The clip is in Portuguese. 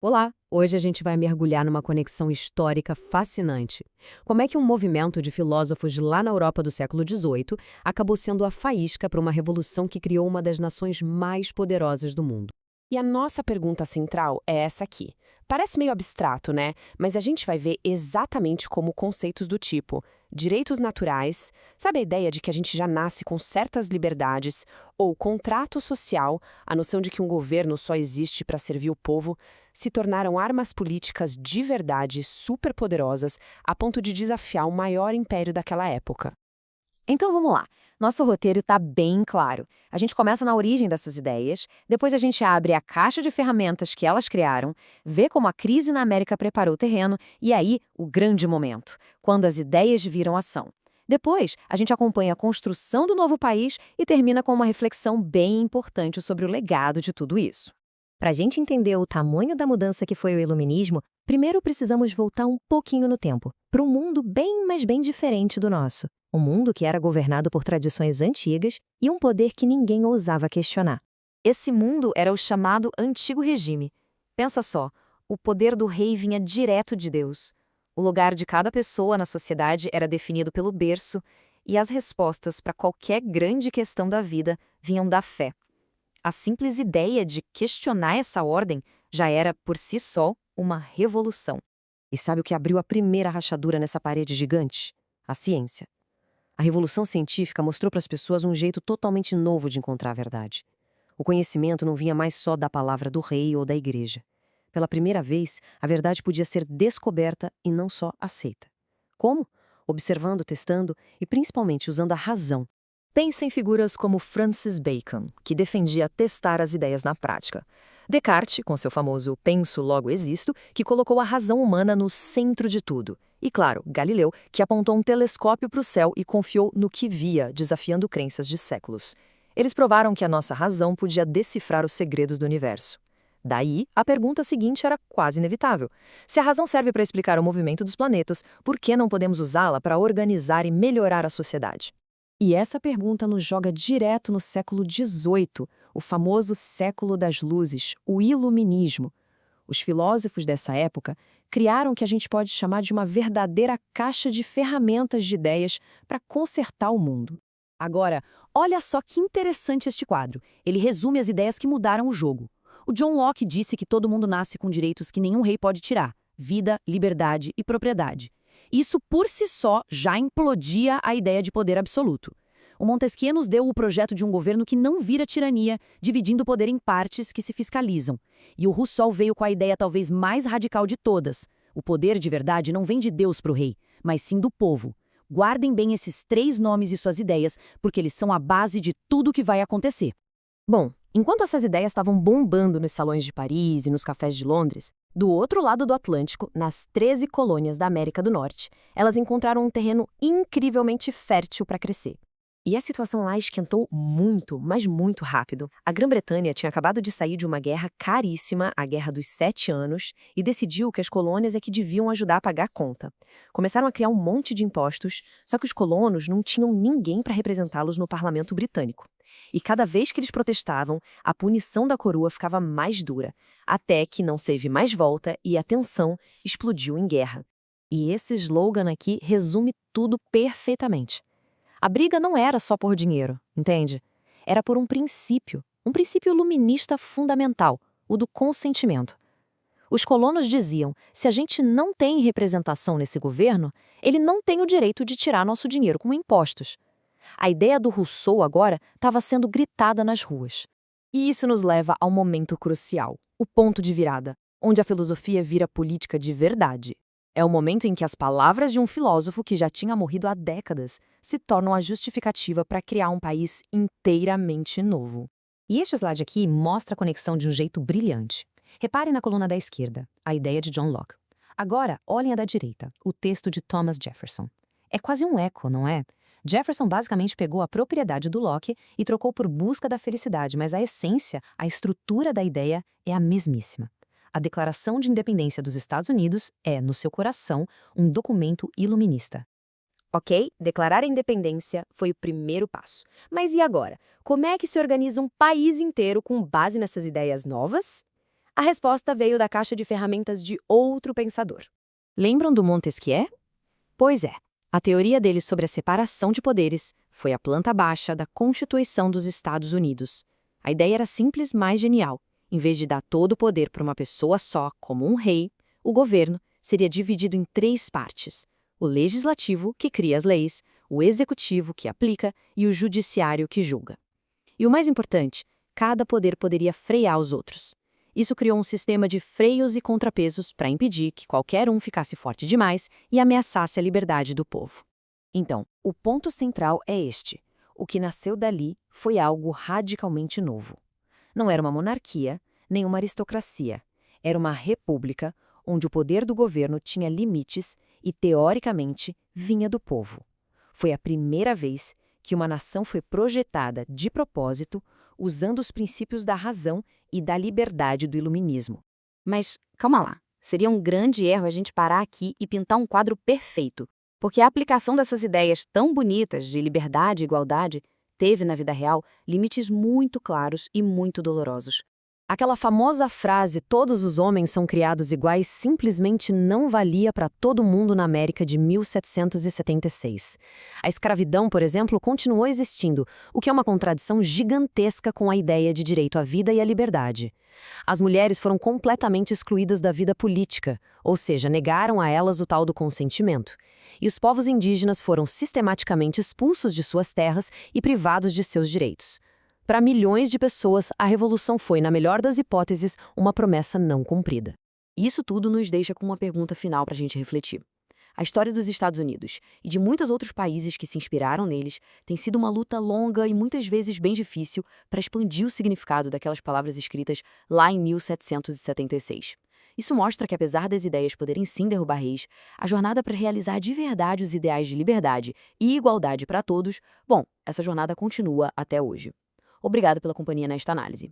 Olá! Hoje a gente vai mergulhar numa conexão histórica fascinante. Como é que um movimento de filósofos de lá na Europa do século XVIII acabou sendo a faísca para uma revolução que criou uma das nações mais poderosas do mundo? E a nossa pergunta central é essa aqui. Parece meio abstrato, né? Mas a gente vai ver exatamente como conceitos do tipo direitos naturais, sabe a ideia de que a gente já nasce com certas liberdades, ou contrato social, a noção de que um governo só existe para servir o povo, se tornaram armas políticas de verdade superpoderosas a ponto de desafiar o maior império daquela época. Então vamos lá. Nosso roteiro está bem claro. A gente começa na origem dessas ideias, depois a gente abre a caixa de ferramentas que elas criaram, vê como a crise na América preparou o terreno e aí o grande momento, quando as ideias viram ação. Depois, a gente acompanha a construção do novo país e termina com uma reflexão bem importante sobre o legado de tudo isso. Para a gente entender o tamanho da mudança que foi o iluminismo, primeiro precisamos voltar um pouquinho no tempo, para um mundo bem, mas bem diferente do nosso. Um mundo que era governado por tradições antigas e um poder que ninguém ousava questionar. Esse mundo era o chamado Antigo Regime. Pensa só, o poder do rei vinha direto de Deus. O lugar de cada pessoa na sociedade era definido pelo berço e as respostas para qualquer grande questão da vida vinham da fé. A simples ideia de questionar essa ordem já era, por si só, uma revolução. E sabe o que abriu a primeira rachadura nessa parede gigante? A ciência. A revolução científica mostrou para as pessoas um jeito totalmente novo de encontrar a verdade. O conhecimento não vinha mais só da palavra do rei ou da igreja. Pela primeira vez, a verdade podia ser descoberta e não só aceita. Como? Observando, testando e principalmente usando a razão. Pensa em figuras como Francis Bacon, que defendia testar as ideias na prática. Descartes, com seu famoso penso, logo existo, que colocou a razão humana no centro de tudo. E, claro, Galileu, que apontou um telescópio para o céu e confiou no que via, desafiando crenças de séculos. Eles provaram que a nossa razão podia decifrar os segredos do universo. Daí, a pergunta seguinte era quase inevitável. Se a razão serve para explicar o movimento dos planetas, por que não podemos usá-la para organizar e melhorar a sociedade? E essa pergunta nos joga direto no século XVIII, o famoso século das luzes, o iluminismo. Os filósofos dessa época criaram o que a gente pode chamar de uma verdadeira caixa de ferramentas de ideias para consertar o mundo. Agora, olha só que interessante este quadro. Ele resume as ideias que mudaram o jogo. O John Locke disse que todo mundo nasce com direitos que nenhum rei pode tirar: vida, liberdade e propriedade. Isso por si só já implodia a ideia de poder absoluto. O Montesquieu nos deu o projeto de um governo que não vira tirania, dividindo o poder em partes que se fiscalizam. E o Rousseau veio com a ideia talvez mais radical de todas. O poder de verdade não vem de Deus para o rei, mas sim do povo. Guardem bem esses três nomes e suas ideias, porque eles são a base de tudo o que vai acontecer. Bom, enquanto essas ideias estavam bombando nos salões de Paris e nos cafés de Londres, do outro lado do Atlântico, nas 13 colônias da América do Norte, elas encontraram um terreno incrivelmente fértil para crescer. E a situação lá esquentou muito, mas muito rápido. A Grã-Bretanha tinha acabado de sair de uma guerra caríssima, a Guerra dos 7 Anos, e decidiu que as colônias é que deviam ajudar a pagar a conta. Começaram a criar um monte de impostos, só que os colonos não tinham ninguém para representá-los no parlamento britânico. E cada vez que eles protestavam, a punição da coroa ficava mais dura, até que não teve mais volta e a tensão explodiu em guerra. E esse slogan aqui resume tudo perfeitamente. A briga não era só por dinheiro, entende? Era por um princípio iluminista fundamental, o do consentimento. Os colonos diziam, se a gente não tem representação nesse governo, ele não tem o direito de tirar nosso dinheiro com impostos. A ideia do Rousseau agora estava sendo gritada nas ruas. E isso nos leva ao momento crucial, o ponto de virada, onde a filosofia vira política de verdade. É o momento em que as palavras de um filósofo que já tinha morrido há décadas se tornam a justificativa para criar um país inteiramente novo. E este slide aqui mostra a conexão de um jeito brilhante. Reparem na coluna da esquerda, a ideia de John Locke. Agora, olhem a da direita, o texto de Thomas Jefferson. É quase um eco, não é? Jefferson basicamente pegou a propriedade do Locke e trocou por busca da felicidade, mas a essência, a estrutura da ideia é a mesmíssima. A Declaração de Independência dos Estados Unidos é, no seu coração, um documento iluminista. Ok, declarar a independência foi o primeiro passo. Mas e agora? Como é que se organiza um país inteiro com base nessas ideias novas? A resposta veio da caixa de ferramentas de outro pensador. Lembram do Montesquieu? Pois é, a teoria dele sobre a separação de poderes foi a planta baixa da Constituição dos Estados Unidos. A ideia era simples, mas genial. Em vez de dar todo o poder para uma pessoa só, como um rei, o governo seria dividido em 3 partes: o legislativo, que cria as leis, o executivo, que aplica, e o judiciário, que julga. E o mais importante, cada poder poderia frear os outros. Isso criou um sistema de freios e contrapesos para impedir que qualquer um ficasse forte demais e ameaçasse a liberdade do povo. Então, o ponto central é este. O que nasceu dali foi algo radicalmente novo. Não era uma monarquia, nem uma aristocracia. Era uma república, onde o poder do governo tinha limites e, teoricamente, vinha do povo. Foi a primeira vez que uma nação foi projetada de propósito, usando os princípios da razão e da liberdade do iluminismo. Mas, calma lá. Seria um grande erro a gente parar aqui e pintar um quadro perfeito, porque a aplicação dessas ideias tão bonitas de liberdade e igualdade teve, na vida real, limites muito claros e muito dolorosos. Aquela famosa frase "todos os homens são criados iguais" simplesmente não valia para todo mundo na América de 1776. A escravidão, por exemplo, continuou existindo, o que é uma contradição gigantesca com a ideia de direito à vida e à liberdade. As mulheres foram completamente excluídas da vida política, ou seja, negaram a elas o tal do consentimento. E os povos indígenas foram sistematicamente expulsos de suas terras e privados de seus direitos. Para milhões de pessoas, a revolução foi, na melhor das hipóteses, uma promessa não cumprida. Isso tudo nos deixa com uma pergunta final para a gente refletir. A história dos Estados Unidos e de muitos outros países que se inspiraram neles tem sido uma luta longa e muitas vezes bem difícil para expandir o significado daquelas palavras escritas lá em 1776. Isso mostra que, apesar das ideias poderem sim derrubar reis, a jornada para realizar de verdade os ideais de liberdade e igualdade para todos, bom, essa jornada continua até hoje. Obrigado pela companhia nesta análise.